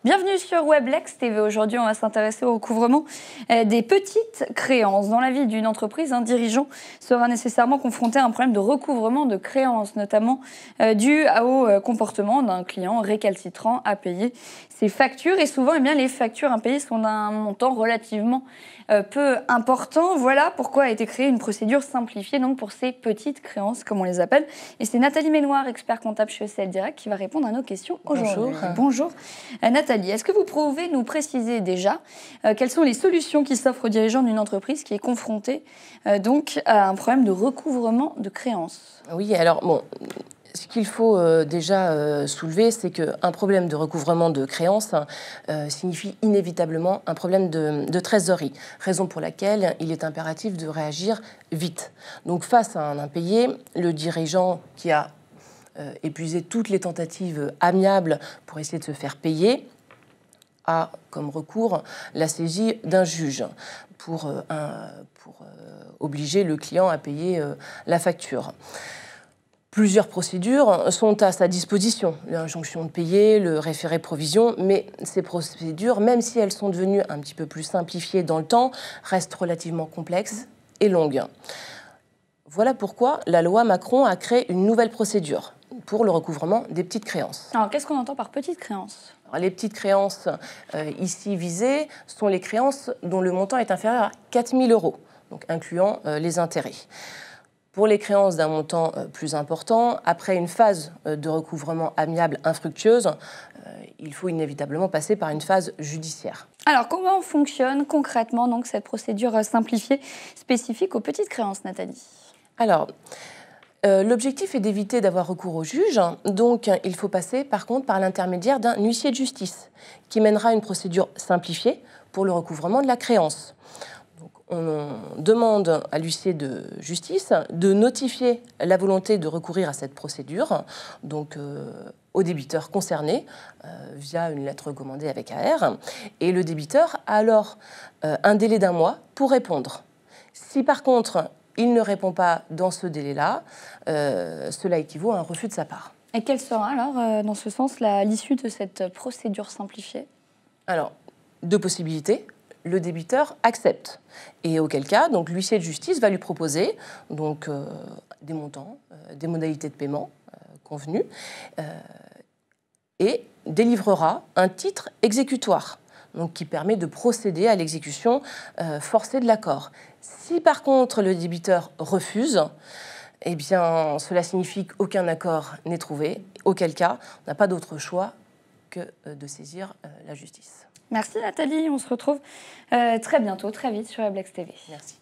Bienvenue sur Weblex TV. Aujourd'hui, on va s'intéresser au recouvrement des petites créances. Dans la vie d'une entreprise, un dirigeant sera nécessairement confronté à un problème de recouvrement de créances, notamment dû au comportement d'un client récalcitrant à payer ses factures. Et souvent, les factures impayées sont d'un montant relativement peu important. Voilà pourquoi a été créée une procédure simplifiée donc pour ces petites créances, comme on les appelle. Et c'est Nathalie Ménoir, expert comptable chez ECL Direct, qui va répondre à nos questions aujourd'hui. Bonjour. Nathalie, est-ce que vous pouvez nous préciser déjà quelles sont les solutions qui s'offrent aux dirigeants d'une entreprise qui est confrontée donc à un problème de recouvrement de créances? Oui, alors bon, ce qu'il faut déjà soulever, c'est qu'un problème de recouvrement de créances signifie inévitablement un problème de trésorerie, raison pour laquelle il est impératif de réagir vite. Donc face à un impayé, le dirigeant qui a épuisé toutes les tentatives amiables pour essayer de se faire payer a comme recours la saisie d'un juge pour obliger le client à payer la facture. Plusieurs procédures sont à sa disposition, l'injonction de payer, le référé provision, mais ces procédures, même si elles sont devenues un petit peu plus simplifiées dans le temps, restent relativement complexes et longues. Voilà pourquoi la loi Macron a créé une nouvelle procédure pour le recouvrement des petites créances. Alors, qu'est-ce qu'on entend par petites créances ? Alors, les petites créances ici visées sont les créances dont le montant est inférieur à 4 000 €, donc incluant les intérêts. Pour les créances d'un montant plus important, après une phase de recouvrement amiable infructueuse, il faut inévitablement passer par une phase judiciaire. Alors, comment fonctionne concrètement donc, cette procédure simplifiée spécifique aux petites créances, Nathalie ? Alors, l'objectif est d'éviter d'avoir recours au juge, donc il faut passer par contre par l'intermédiaire d'un huissier de justice qui mènera une procédure simplifiée pour le recouvrement de la créance. Donc, on demande à l'huissier de justice de notifier la volonté de recourir à cette procédure, donc au débiteur concerné via une lettre recommandée avec AR, et le débiteur a alors un délai d'1 mois pour répondre. Si par contre il ne répond pas dans ce délai-là, cela équivaut à un refus de sa part. Et quelle sera alors, dans ce sens, l'issue de cette procédure simplifiée ? Alors, 2 possibilités. Le débiteur accepte. Et auquel cas, donc, l'huissier de justice va lui proposer donc, des montants, des modalités de paiement convenues, et délivrera un titre exécutoire, donc qui permet de procéder à l'exécution forcée de l'accord. Si par contre le débiteur refuse, eh bien, cela signifie qu'aucun accord n'est trouvé, auquel cas on n'a pas d'autre choix que de saisir la justice. Merci Nathalie, on se retrouve très bientôt, très vite sur Weblex TV. Merci.